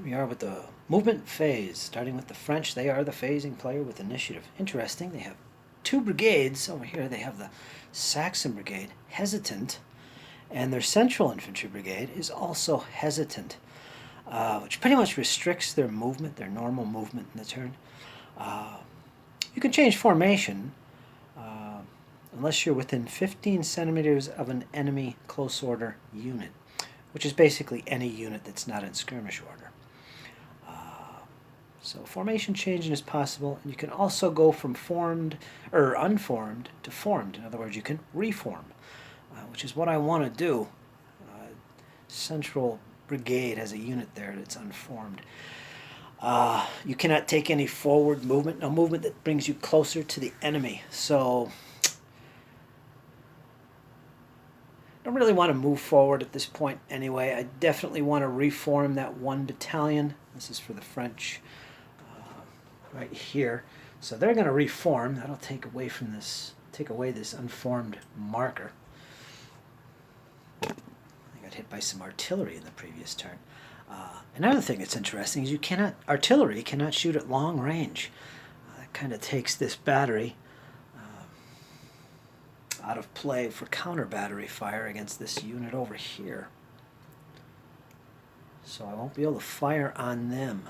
We are with the movement phase, starting with the French. They are the phasing player with initiative. Interesting, they have two brigades over here. They have the Saxon Brigade, hesitant, and their Central Infantry Brigade is also hesitant, which pretty much restricts their movement, their normal movement in the turn. You can change formation unless you're within 15 centimeters of an enemy close order unit, which is basically any unit that's not in skirmish order. So formation changing is possible, and you can also go from formed or unformed to formed. In other words, you can reform, which is what I want to do. Central Brigade has a unit there that's unformed. You cannot take any forward movement, no movement that brings you closer to the enemy. So I don't really want to move forward at this point anyway. I definitely want to reform that one battalion. This is for the French right here. So they're going to reform. That'll take away this unformed marker. I got hit by some artillery in the previous turn. Another thing that's interesting is artillery cannot shoot at long range. That kind of takes this battery out of play for counter battery fire against this unit over here. So I won't be able to fire on them.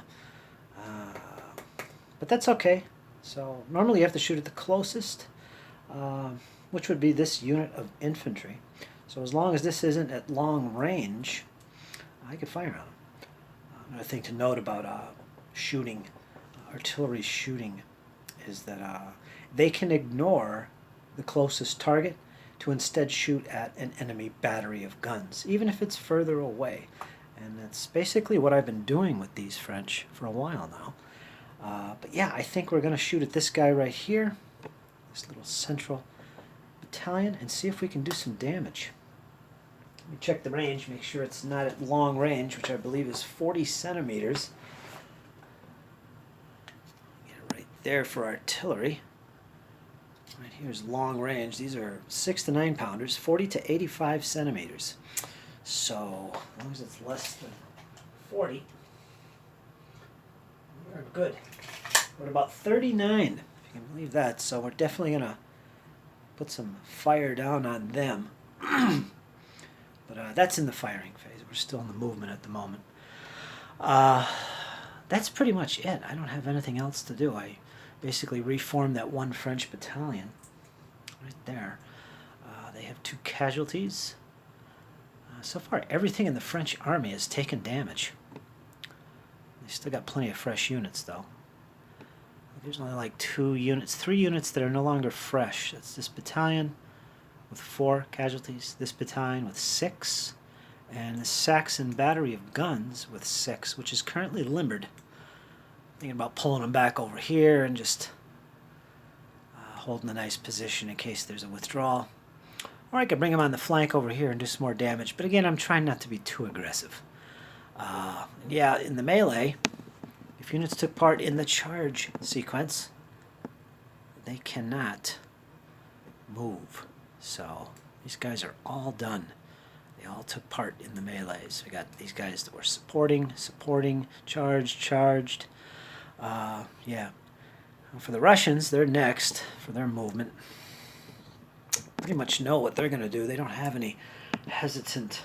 But that's okay. So normally you have to shoot at the closest, which would be this unit of infantry. So as long as this isn't at long range, I could fire on them. Another thing to note about shooting, artillery shooting, is that they can ignore the closest target to instead shoot at an enemy battery of guns, even if it's further away. And that's basically what I've been doing with these French for a while now. But yeah, I think we're going to shoot at this guy right here, this little central battalion, and see if we can do some damage. Let me check the range, make sure it's not at long range, which I believe is 40 centimeters. Get it right there for artillery. Right here's long range. These are 6 to 9 pounders, 40 to 85 centimeters. So, as long as it's less than 40, we're good. We're at about 39, if you can believe that. So we're definitely going to put some fire down on them. But that's in the firing phase. We're still in the movement at the moment. That's pretty much it. I don't have anything else to do. I basically reformed that one French battalion right there. They have 2 casualties. So far, everything in the French army has taken damage. They still got plenty of fresh units, though. There's only like 3 units that are no longer fresh. That's this battalion with 4 casualties, this battalion with 6, and the Saxon battery of guns with 6, which is currently limbered. Thinking about pulling them back over here and just holding a nice position in case there's a withdrawal. Or I could bring them on the flank over here and do some more damage. But again, I'm trying not to be too aggressive. Yeah, in the melee, if units took part in the charge sequence, they cannot move. So these guys are all done. They all took part in the melees. We got these guys that were supporting, charged. Yeah. For the Russians, they're next for their movement. Pretty much know what they're going to do. They don't have any hesitant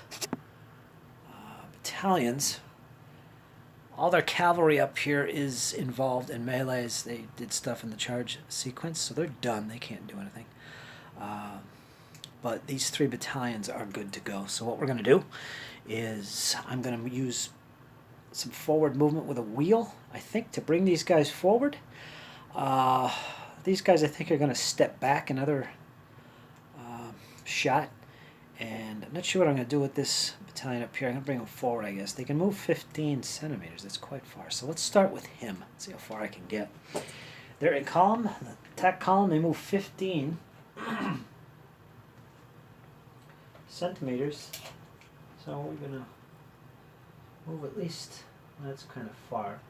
battalions. All their cavalry up here is involved in melees. They did stuff in the charge sequence, so they're done. They can't do anything. But these 3 battalions are good to go. So what we're going to do is I'm going to use some forward movement with a wheel, I think, to bring these guys forward. These guys, I think, are going to step back another shot. And I'm not sure what I'm going to do with this battalion up here. I'm going to bring them forward, I guess. They can move 15 centimeters. That's quite far. So let's start with him. Let's see how far I can get. They're in column, the attack column. They move 15 centimeters. So we're going to move at least, that's kind of far.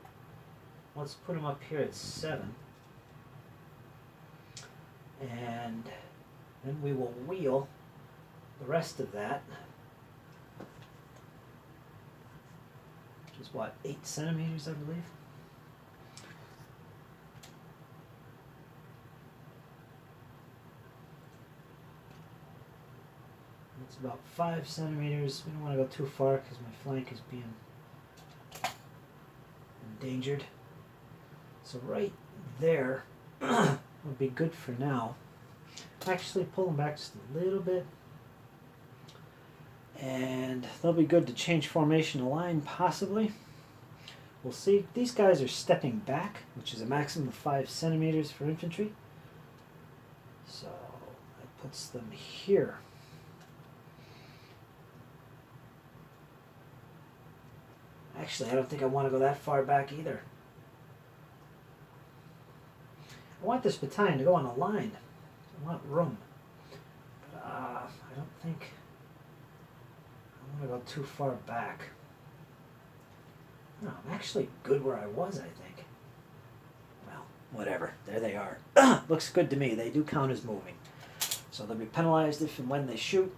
Let's put them up here at 7. And then we will wheel the rest of that which is what, 8 centimeters, I believe. It's about 5 centimeters. We don't want to go too far because my flank is being endangered. So right there would be good for now. Actually, pull them back just a little bit. And they'll be good to change formation of line, possibly. We'll see. These guys are stepping back, which is a maximum of 5 centimeters for infantry. So that puts them here. Actually, I don't think I want to go that far back either. I want this battalion to go on a line. I want room. But I don't think I want to go too far back. No, I'm actually good where I was, I think. Well, whatever. There they are. Looks good to me. They do count as moving. So they'll be penalized if and when they shoot.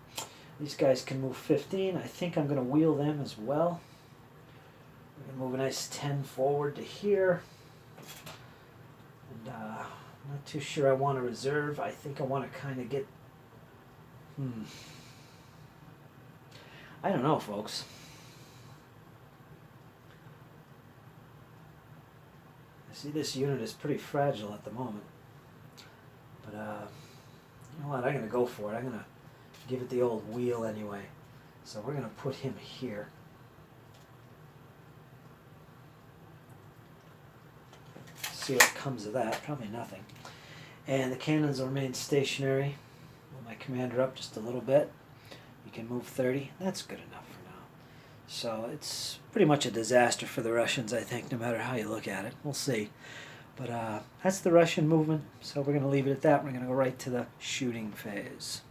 These guys can move 15. I think I'm going to wheel them as well. We're going to move a nice 10 forward to here. And I'm not too sure I want to reserve. I think I want to kind of get... I don't know, folks. I see this unit is pretty fragile at the moment. But, you know what? I'm going to go for it. I'm going to give it the old wheel anyway. So we're going to put him here. See what comes of that. Probably nothing. And the cannons will remain stationary. Move my commander up just a little bit. You can move 30. That's good enough for now. So it's pretty much a disaster for the Russians, I think, no matter how you look at it. We'll see. But that's the Russian movement. So we're going to leave it at that. We're going to go right to the shooting phase.